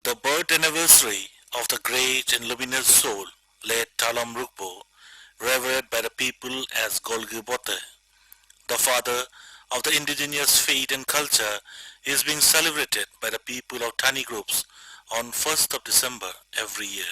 The birth anniversary of the great and luminous soul, late Talom Rukbo, revered by the people as Golgii Bote, the father of the indigenous faith and culture, is being celebrated by the people of tiny groups on 1st of December every year.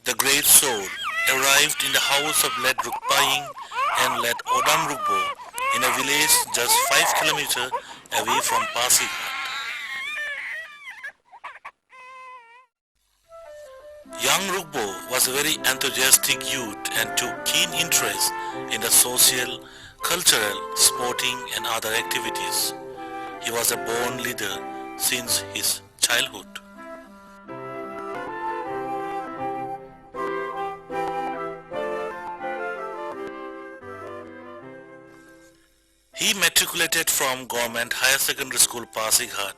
The great soul arrived in the house of led Rukbuying and led Odam Rukbo in a village just 5 kilometers away from Pasighat. Young Rukbo was a very enthusiastic youth and took keen interest in the social, cultural, sporting and other activities. He was a born leader since his childhood. He matriculated from Government Higher Secondary School Pasighat.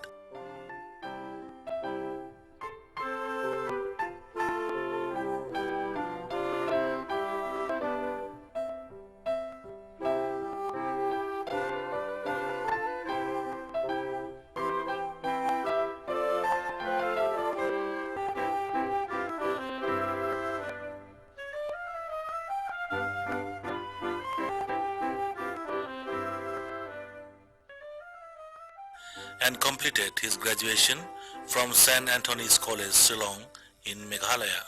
And completed his graduation from St. Anthony's College, Shillong in Meghalaya.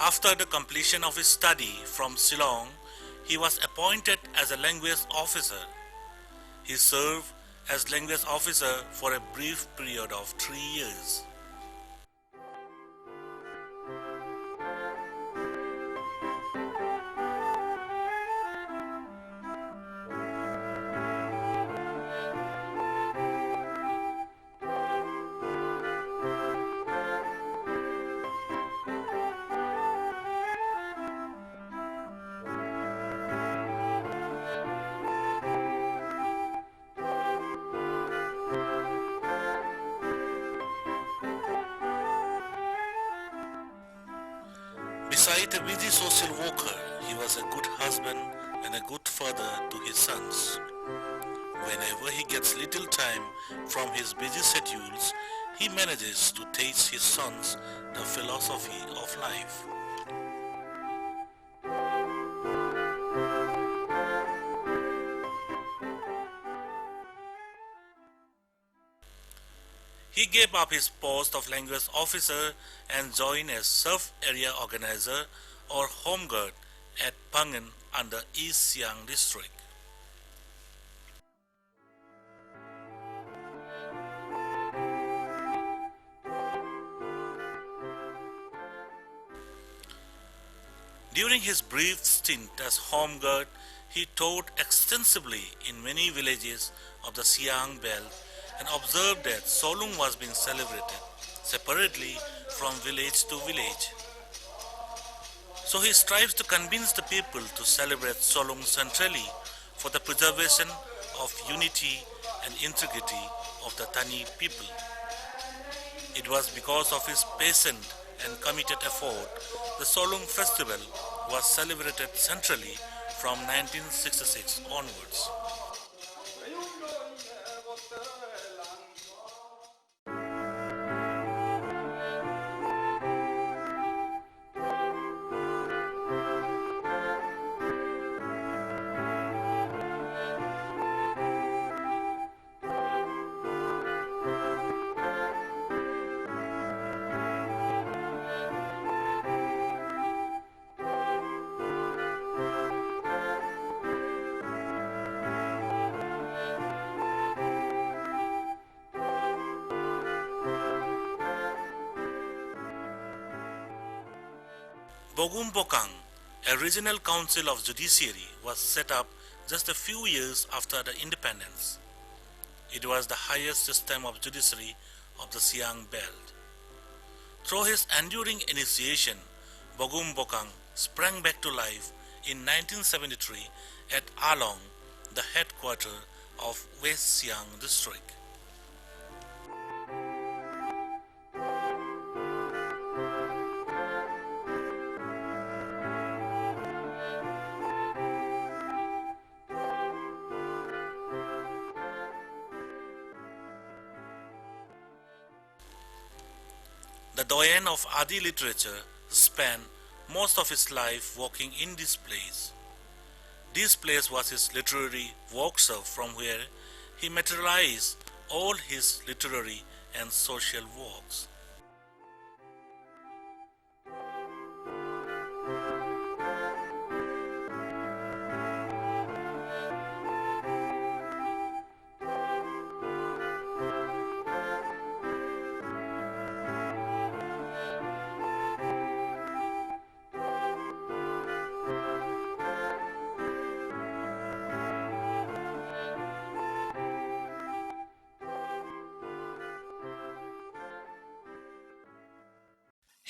After the completion of his study from Shillong, he was appointed as a language officer. He served as language officer for a brief period of 3 years. Besides a busy social worker, he was a good husband and a good father to his sons. Whenever he gets little time from his busy schedules, he manages to teach his sons the philosophy of life. He gave up his post of language officer and joined as Surf Area Organizer or Home Guard at Pangan under East Siang District. During his brief stint as home guard, he toured extensively in many villages of the Siang Belt and observed that Solung was being celebrated separately from village to village. So he strives to convince the people to celebrate Solung centrally for the preservation of unity and integrity of the Tani people. It was because of his patient and committed effort the Solung festival was celebrated centrally from 1966 onwards. Bogum Bokang, a regional council of judiciary, was set up just a few years after the independence. It was the highest system of judiciary of the Siang Belt. Through his enduring initiation, Bogum Bokang sprang back to life in 1973 at Along, the headquarters of West Siang district. The doyen of Adi literature spent most of his life working in this place. This place was his literary workshop from where he materialized all his literary and social works.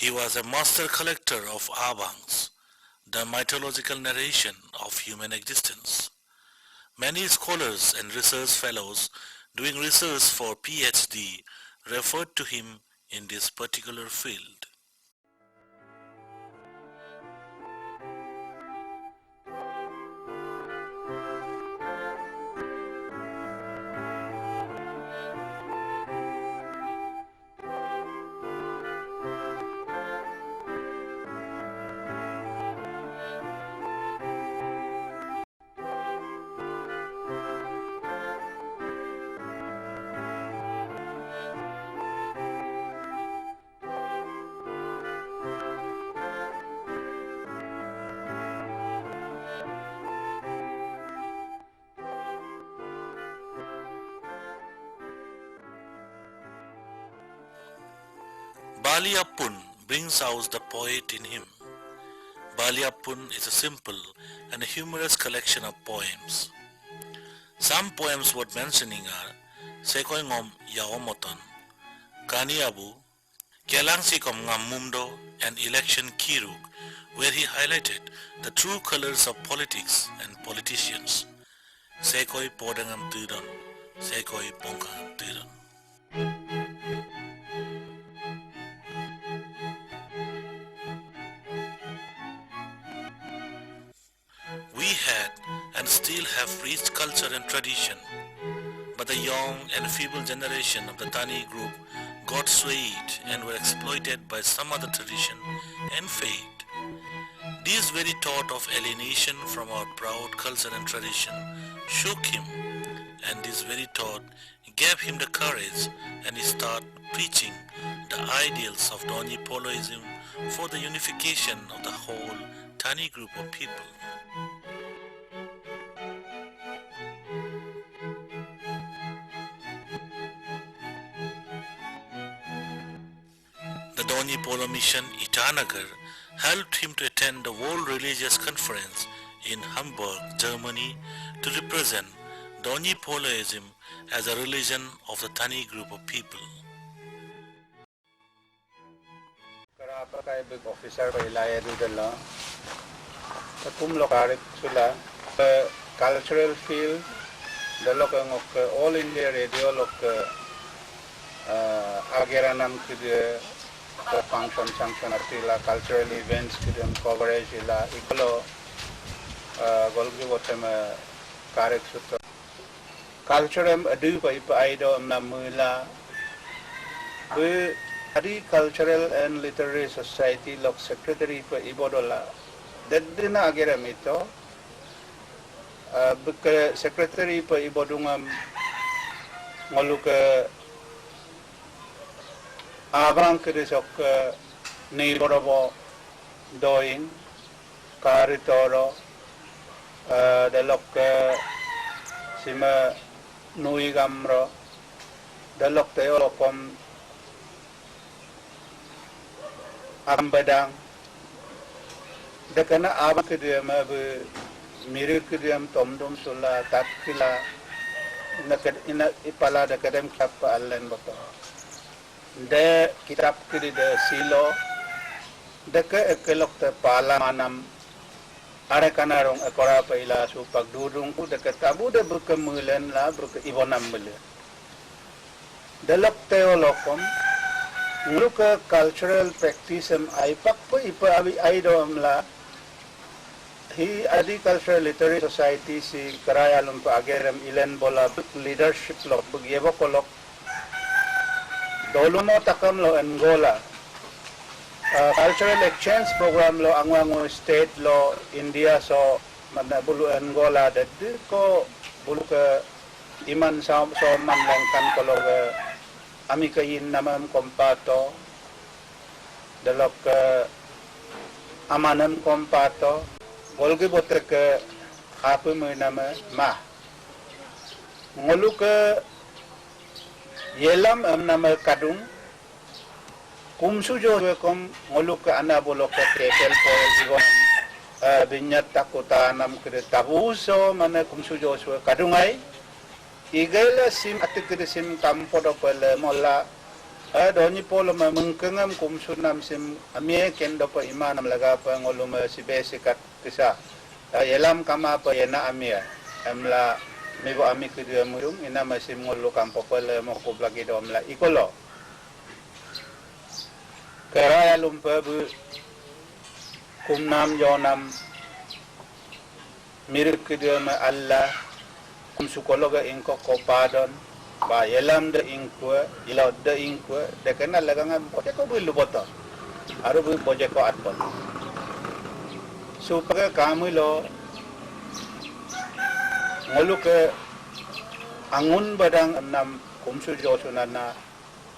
He was a master collector of abangs, the mythological narration of human existence. Many scholars and research fellows doing research for PhD referred to him in this particular field. Baliapun brings out the poet in him. Baliapun is a simple and a humorous collection of poems. Some poems worth mentioning are Sekoingom Yaomoton, Kaniabu, Kialangsikom Ngamumdo, and Election Kiruk, where he highlighted the true colors of politics and politicians. Sekoi Podangam Tiran, Sekoi Pongkang Tiran. We had and still have rich culture and tradition, but the young and feeble generation of the Tani group got swayed and were exploited by some other tradition and fate. This very thought of alienation from our proud culture and tradition shook him, and this very thought gave him the courage, and he started preaching the ideals of Donyi Poloism for the unification of the whole Tani group of people. The Donyi Polo mission Itanagar helped him to attend the World Religious Conference in Hamburg, Germany, to represent Donyi Poloism as a religion of the Tani group of people. Officer ilaya dudala kum lokarik sula cultural field dalok ang all India radio lok ageranam kide function artila cultural events kide coverage ila ikolo Golgii Bote karek sutta cultural adu pa ipa aido amna mula be Adi Cultural and Literary Society lok secretary pa ibodola dadina ageram ito buka secretary pa ibodungam ngoluka abang kedesok ni borobo doing karitoro dalok sima nui gamro dalok tayo kom ambadang dekana abang kedua be mirip kedua tomdom sula tatkila nakad ina ipala dekadem kapa allen bato de kitab kedua de silo deka ekelok te pala manam are kanarong ekora paila supak dudung ku dekat tabu de berkemulen la berkeibonam bele delok teolokom Ngluka cultural practice aipak po ipa abi aidom la hi adi cultural literary society si karaya lumpa agerem ilen bola leadership lo bugyebo kolok dolumo takam lo Angola cultural exchange program lo angwango state lo India so manabulu Angola daddi ko bulu ke iman so man lengkan kolok Ami kayin namam kompato dalok amanan kompato Golgii Bote ke apa nama ma ngolu ke yelam nama kadung kumsu jo kom ngolu ke ana bolok ke tel poel igon binyat takota nam ke tabuso mana kumsu jo kadungai Igala sim atik sim kampo do pele mola Donyi Polo mengkengam kumsunam sim amie kendo pa imanam laga pa ngolum si besikat kisa yelam kama pa yena amia amla mibo ami kedua murung ina masim ngolu kampo pele mo ko lagi do amla ikolo keraya lumpa bu kumnam jonam mirip kedua ma Allah Psikologa ingko kopadon ba yelam de inkwa ilod de inkwa de kana lagangan bote ko bilu boto aru bu boje ko atpon supaya kamu lo ngolu ke angun badang enam kumsu josunana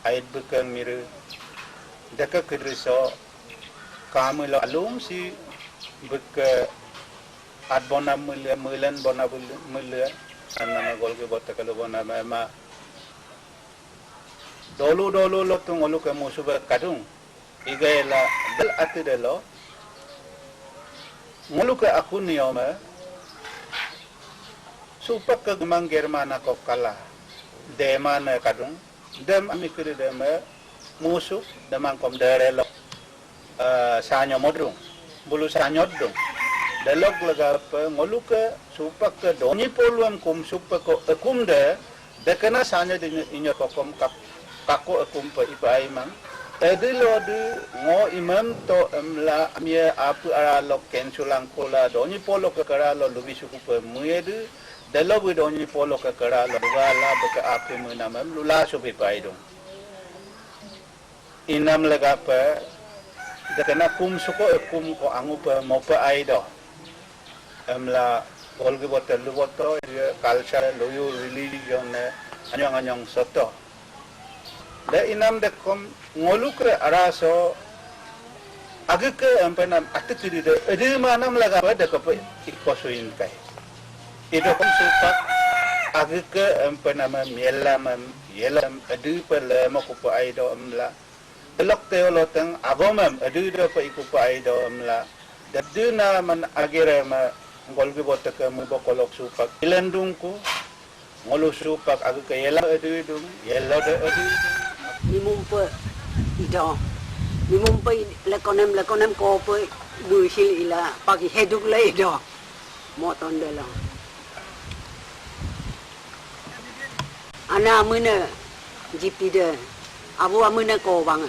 ait bukan miru deka kedriso kamu lo alum si buka adbona mulen bona mulia nama Golgii Bote kalau bona ma dolu lo tu ngolu ke musuh kadung igaela bel ati delo ngolu ke aku nioma supak ke gemang Germana ko kala demana kadung dem amikiri dem musuh demang kom derelo sanyo modrung bulu sanyot dong Dalog laga pa ngolu ke supak ke Donyi Polo kum supak ko akum de kena sanya din inyo ko kom kako akum pa ipai mang edilo de ngo imam to amla amia apu ara lo kensulang kola Donyi Polo ke kara lo lubi suku pa muedu dalo bu Donyi Polo ke kara lo wala baka apu munamam lula supi pai dong inam laga pa de kena kum suko akum ko angu pa mo pa ai do amla Golgii Bote luboto culture loyu religion anyong soto de inam de kom ngolukre araso agike ampenam atikiri de manam laga de ko ikosuin kai ido kom supak agike ampenam yelam adu pel mo ko aido amla Delok teoloteng agomem adu pa ikupa ido amla. Daduna man agire ma Golgii bote ke mu bokolok supak ilendungku ngolu supak ag ke yela adu yela de adu Mimumpa ida. Mimumpa lekonem ko pa busil ila pagi heduk la ida. Moton dela. Ana mena jipida. Abu amena ko bang.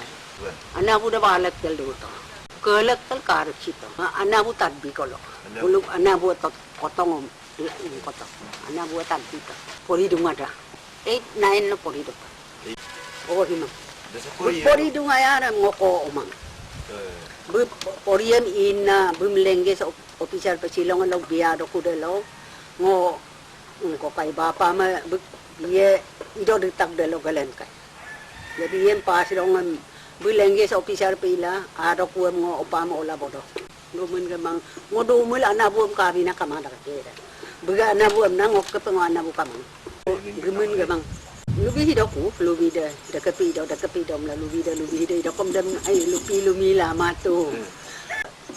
Ana bu da balak tel do to. Kelak tel kar chito. Ana bu tadbi kolo. Bulu ana bu tot kotong kotong. Ana bu tadbi to. Pori dumada. 8 9 no pori do. Oh hima. Pori dunga ya ngoko omang. Bu poriam ina bum lengge sa official pasilong lo biya do kudelo ngo ko kai bapa ma bu biye ido detak delo galen kai. Jadi yang pas dong bulengge sa official pila ado ku ngo opama ola bodo. Lumen gamang ngodo mul ana buam kabina kamada kera. Buga ana buam nang ok pengo ana bu kamang. Gemen gamang. Lubi hidoku lubi de kapi do mla lubi de do kom dem ai lupi lumi la matu.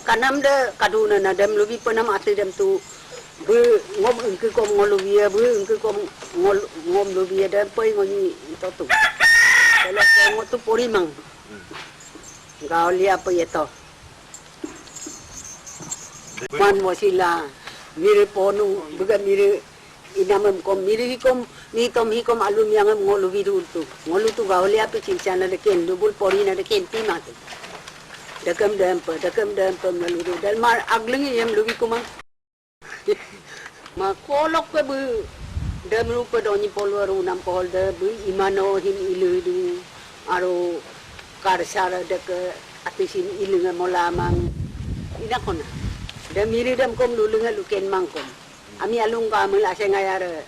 Kanam de kaduna na dem lubi penam ati dem tu bu ngom engke kom ngolubi bu engke kom ngom lubi de poi ngoni to tu. Kalau kamu tu pori mang, kau lihat apa itu? Man wasila, mire ponu, bukan mire inamam kom, mire hikom, ni tom hikom alum yang ngolu vidu tu, ngolu tu kau lihat apa cincin ada ken, dubul pori ada ken tima tu. Dakam malu tu, dan mar aglengi yang lebih kumang. Ma kolok ke bu. Dem rupa Donyi Polo aru nam pol de bu imano hin ilu du aru karsara de ke atisin ilu molamang ina kona dem miri dem kom lulu luken mangkom ami alung ka mula sengayara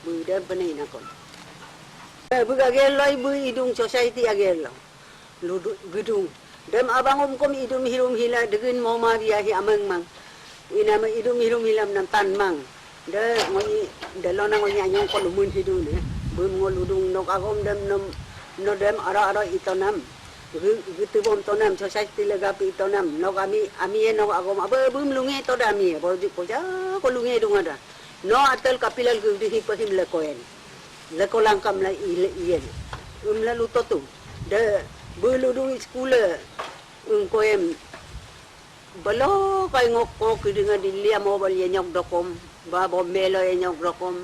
bu dem pene ina kon bu gagel loi bu idung society agel ludu gedung dem abang kom idum hirum hila degen moma biahi amang mang ina ma idum hirum hilam nam tan mang de ngoni de lona ngoni anyong ko lumun hidu ne bum ngoludung nok agom dem no dem ara itonam gitu bom tonam society lega pi itonam nok ami no agom aba bum lunge to dami bo di ko ja ko lunge dung ada no atel kapilal gu di pahim le koen le ko langkam la ien la lutotu de buludung skule koem balo kay ngok ko kidinga dilia mo bal yenyok dokom babo melo yenyok dokom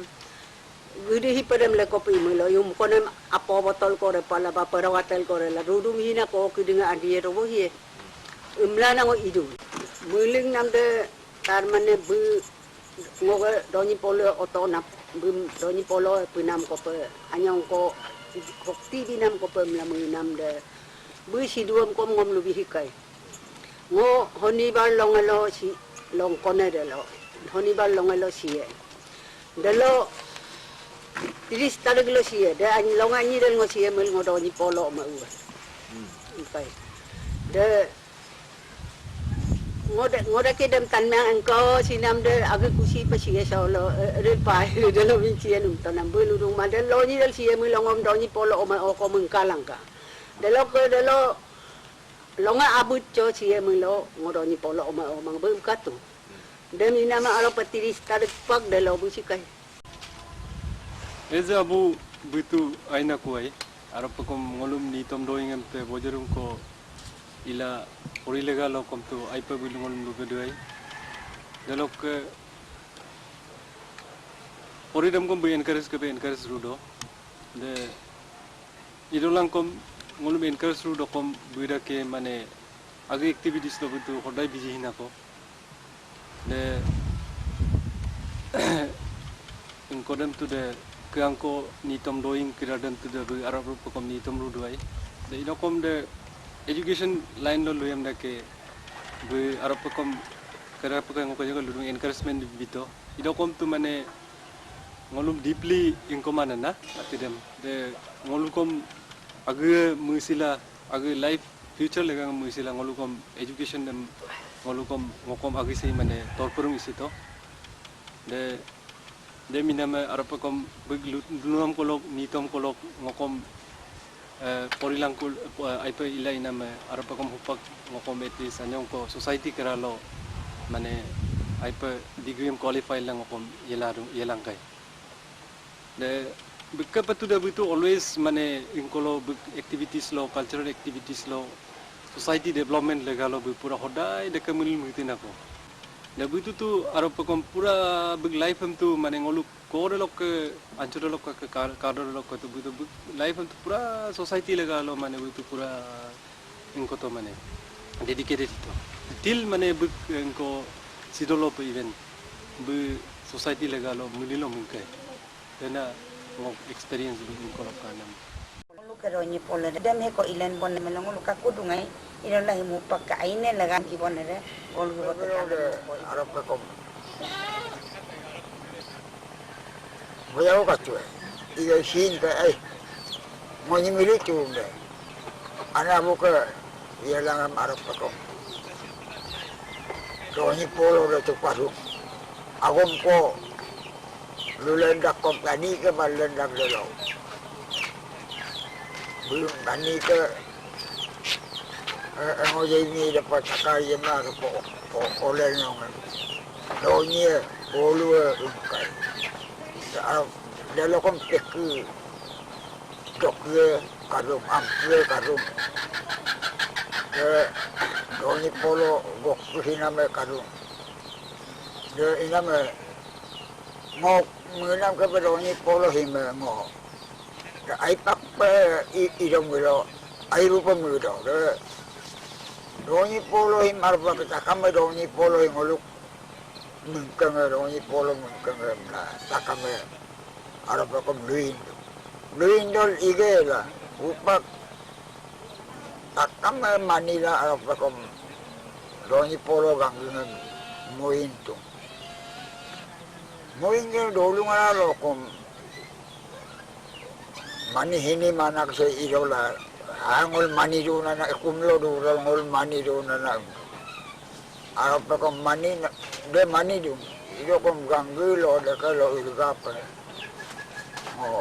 gudi hipadem le kopi melo yum konem apo botol ko re pala ba parawatel ko re la rudum hina ko kidinga adie robo hie umla na ngo idu muling nam de tarmane bu ngoga Donyi Polo otonap bum Donyi Polo pinam ko pe anyong ko kokti dinam ko pe mla munam de bu siduam ko ngom lubi hikai ngo honibal longelo si long kone delo honibal longelo si delo tiris tariglo si de an longanyi del ngo si mel ngo Donyi Polo ma u okay de ngode ke dem tan mang engko sinam de ag kusi pa si solo re pa de lo min si enum tanam bulu dung ma de lo ni del si mel ngom Donyi Polo o ma o ko mengkalang ka de lo longa abut cho cie melo Donyi Polo oma mang bem katu demi nama alo patiris tarik pak de lo busikai eza abu butu aina kuai aro pakom ngolum ni tom doing emte bojerum ko ila orilega lo kom tu aipa bilu ngolum lu beduai delok ke oridam kom be encourage rudo de idolang kom ngolum encourage rudo kom buida ke mane agi activities lo butu hodai biji hina ko de inkodem tu de keangko ni tom doing kiradan tu de arab kom ni tom ruduai de idokom de education line lo luyam da ke bu arab kom kara pakai ngoko juga ludung encouragement bito idokom tu mane ngolum deeply ingkomana na atidem de ngolukom age musila age life future lega musila ngolukom education dem ngolukom ngokom age sei mane torpurung isito de minama arapakom begluam kolok nitom kolok ngokom porilangkul aipa ilai nama arapa kom hupak ngokom etis anyong ko society keralo mane aipa degree qualify lang ngokom yelang kai de bukka patu da butu always mane inkolo activities lo cultural activities lo society development legalo bu pura hodai de kamil mutin ako da butu tu arapa kom pura big life ham tu mane ngoluk kore lok ke ancur lok ke kador lok ke tu butu life ham tu pura society legalo mane butu pura ingko to mane dedicated itu till mane buk ingko sidolo pe event bu society legalo mulilo mungke dena ngok experience bu ingko lok kanam Lu ke Donyi Polo dam he ko ilen bon melong lu ka kudungai ila la mu pakka aine la gan ki bon re Golgii Bote Arab ko Voyao ka tu iga sin ka ai mo ni mili tu de ana buka ia lang Arab ko Donyi Polo re tu paru agom ko lulendak kompani ke balendak de lo belum tani ke ngojai ni dapat sakari yang nak oleh nong Donyi Polo kai dalam konteks dokter karum ampe karum Donyi Polo gok hiname karum de iname ngok mengenam ke Donyi Polo hime ngok ai pak pe idong lo ai rupa mudo de Donyi Polo him arba kita kame Donyi Polo ngoluk mungkang Donyi Polo mungkang la takame arba kom luin dol igela upak takame Manila arba kom Donyi Polo ganggunan muintu muingel dulu ngalo kom mani hini manak se irola angol mani do na kumlo do ngol mani do na apa ko mani de mani do iro kom ganggulo de kalo ilgapa mo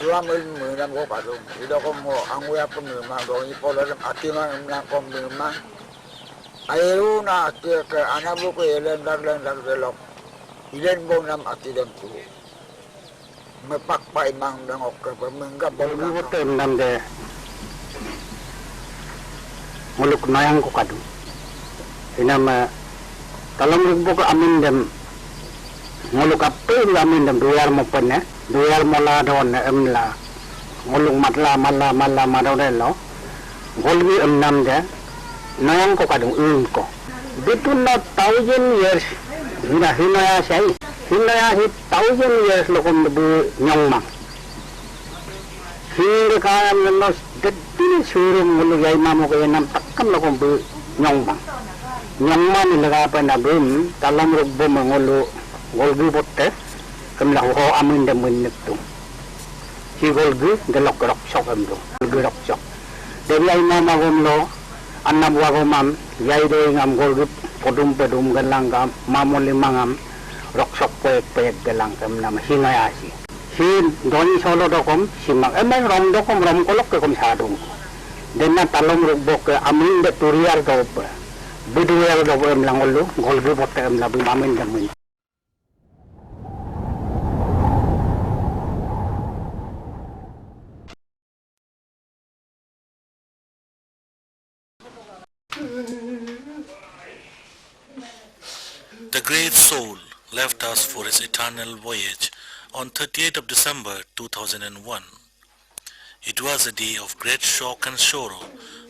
dua mil menam ko kado iro kom mo angwe apa memang Donyi Polo ati mang na kom memang ayo na ke anabu ko elen dag delok ilen bo nam ati dem tu mepakpai mang dangok ke pemenggap Golgii Bote nam de muluk nayang ko kadu inama Talom Rukbo ko amin dem muluk ape amin dem duyar mo penne duyar mo la don emla muluk matla mala madorelo Golgii nam de nayang ko kadu ko between not 1,000 years hinaya sai hinaya 1,000 years lokom bu nyongma hinga kayam nos deddi surum mulu yai mamu ko nam takkam lokom bu nyongma ni laga pa na bum Talom Rukbo mangolo Golgii Bote kamla ho amin de munnetu si Golgii de lok sok amdo Golgii rok sok de yai mama gomlo annam wa gomam yai de ngam Golgii podum galangam mamol limangam roksok poek gelang kem nama hingayasi hin Donyi Solo dokom simang emang rom dokom rom kolok ke kom sadung denna Talom Rukbo ke amin de turiar dope biduer dope emlang ulu Golgii Bote emlang amin damin The great soul left us for his eternal voyage on 30th of December 2001. It was a day of great shock and sorrow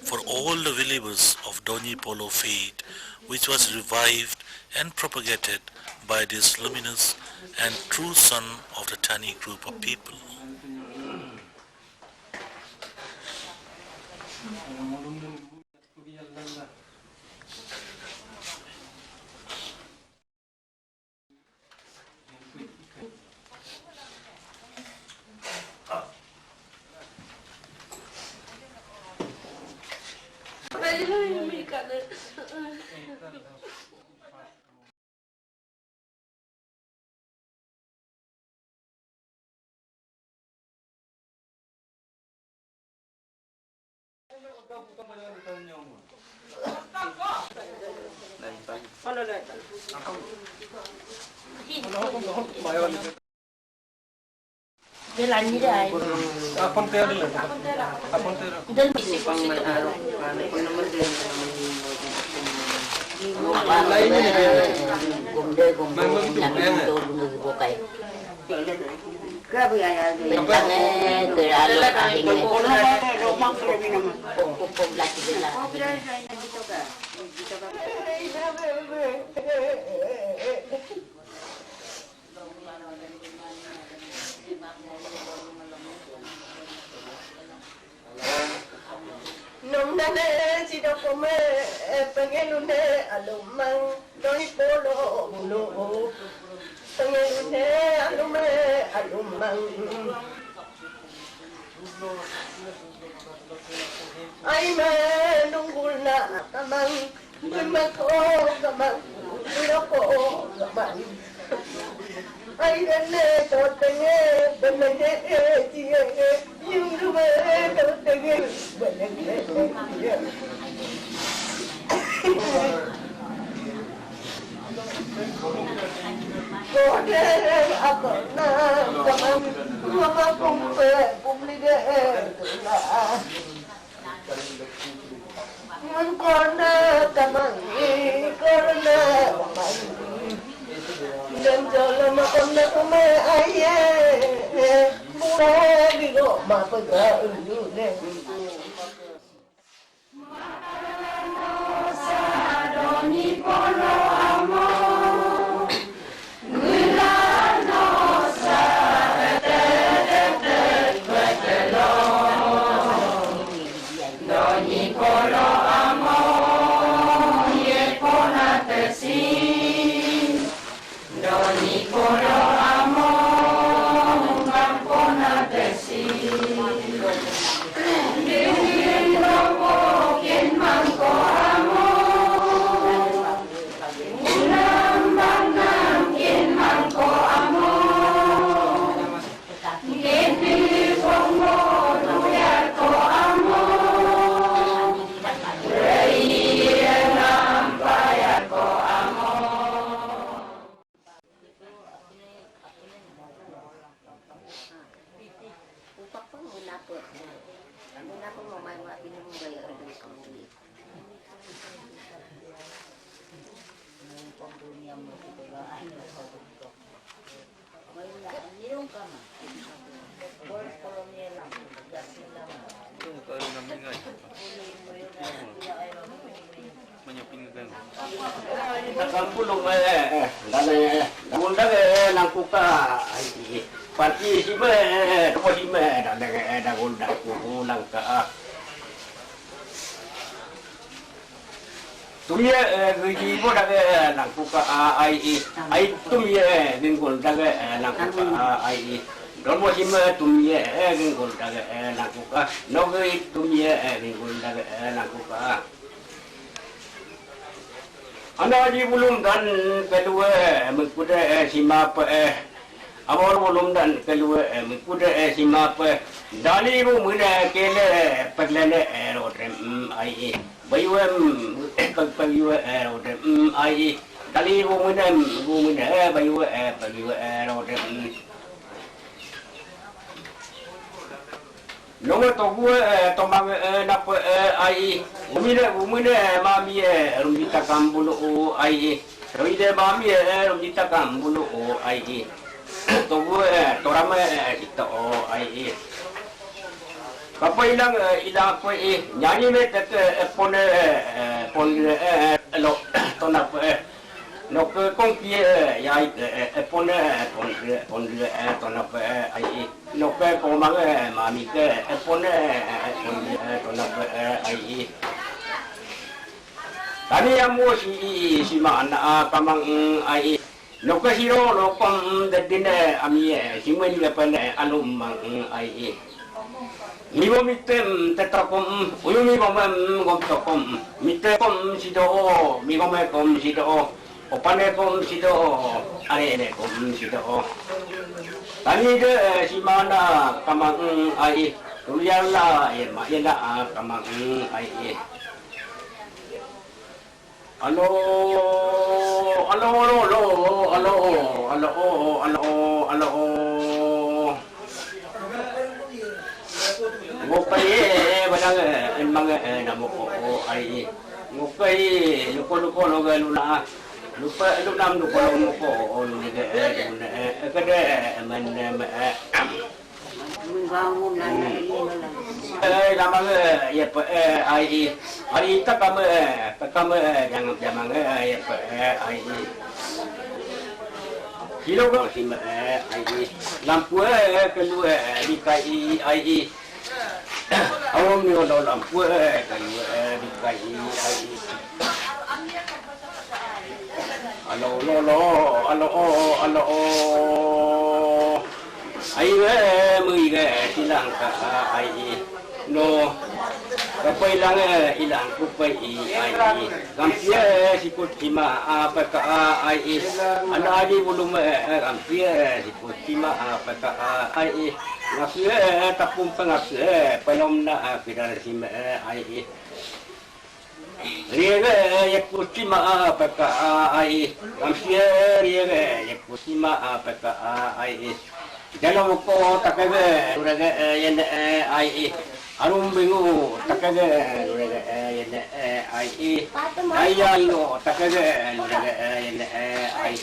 for all the believers of Donyi Polo faith, which was revived and propagated by this luminous and true son of the tiny group of people. Jalan ni dah. Apon teh ada. Apon teh. Dan mesti pang may araw. Ano ko naman din. Lain ni. Gumde bukay. Grabe ya. Bentang terlalu tinggi. Romang kami naman. Pupuk lagi bila. Oh, bila dito ka. Dito ka. Nung nane si Dokome pengelune alumang Donyi Polo mulo pengelune alumang ay menunggul na kamang lumako kamang loko kamang ay dane totenge benene tie yung dume totenge benene tie Bote ako na kamang mga kumpe pumlige na man ko na kamang ikorna kamang dan jalan makan nak kumai ayah murah bigo mapaga undune Donyi Polo amo gulano sa Donyi Polo amo ye pona tesin Donyi Polo amo ngampona tesin Dingin robo kien mangko amo Ulam bangang kien mangko amo Kini bongo tuyar ko amo Raya nampayar ko amo Upak pun menapa? Menapa mau main main minum bayar duit kamu? Dunia mesti berlain. Main minum kamu. Boleh kalau ni lah, jasih lah. Kalau nak mengai. Menyoping kan. Takkan pulung dan nang kuka parti si dan gunda pulang ke tumia gigi bo nang kuka ai tumia ningkul nang kuka don bo si tumia ningkul nang kuka no tumia ningkul nang kuka Ana di bulung dan kedua mengkuda simap amor bulung dan kedua mengkuda simap dali bu muda kele paglane rodem ai bayuem pagyue rodem ai dali bu muda bayue rodem Nongo to gue tombang nap ai umine mami rumita kambulu ai roide mami rumita kambulu ai to gue torame ito ai papa ilang apa nyanyi me tek pon lo tonap nok kongki ya pon tonap ai nok komang mami ke pon tonap ai tani amu si mana kamang ai nok hiro lokom dedine ami simen le pale alum ai Nibo mitem tetrakom uyumi gom tokom mitekom sido migome kom sido opane kom sido are kom sido tani de si mana kamang ai Tuliala ma ila kamang ai. Alo alo alo alo alo alo alo ngokai badang emang namo ko ai ngokai luko lo galuna lupa lu nam lu ko ko ni ke kade man Bangun lama ya ai hari takam yang jamang ya ai kilo ko sim ai lampu keluar di kai ai awam ni do lampu keluar di kai ai alo ai mui ge silang ka ai no kapai lang ilang ku pai ai gampia sikut cima apa ka ai ana di bulum gampia sikut cima apa ka ai ngasia tapum pengasia penom na kira sim ai riega yakut cima apa ka ai gampia riega yakut cima apa ka ai dalam ko takaga uraga yen ai arum bingu takaga uraga yen ai ayya ino takaga uraga yen ai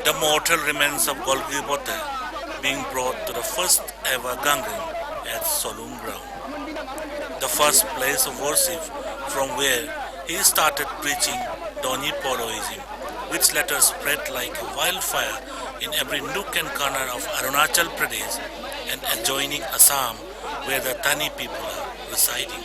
The mortal remains of Golgii Bote being brought to the first ever gathering at Solung ground, the first place of worship from where he started preaching Donyi Poloism, which later spread like a wildfire in every nook and corner of Arunachal Pradesh and adjoining Assam, where the Tani people are residing.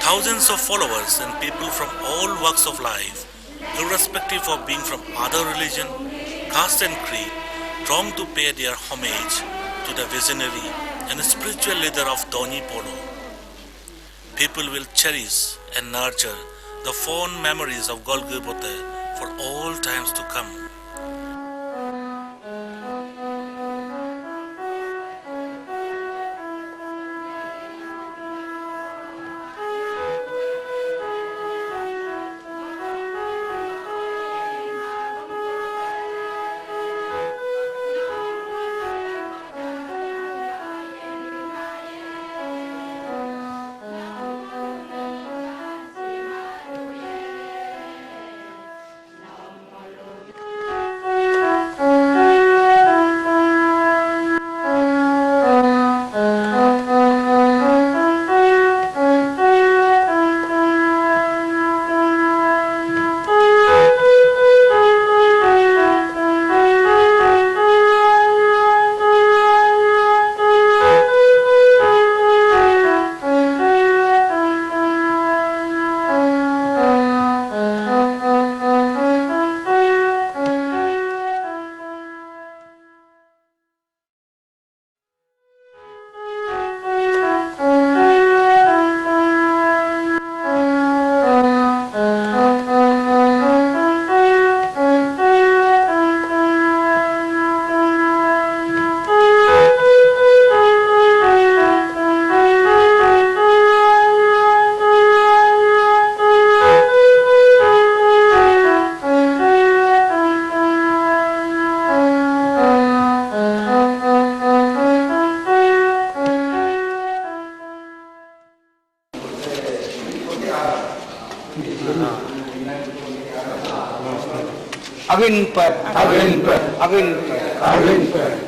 Thousands of followers and people from all walks of life, irrespective of being from other religion, caste and creed, throng to pay their homage to the visionary and spiritual leader of Donyi Polo. People will cherish and nurture the fond memories of Golgii Bote for all times to come. Agin per, agin per, agin per, agin per.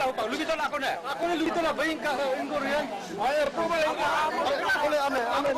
tolak upah, lebih tolak aku nih. Aku ni lebih tolak bayi kah Ingkorian. Air pun boleh. Boleh ame ame.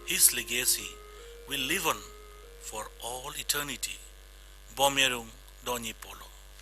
His legacy will live on for all eternity. Bomerung Donyi Polo.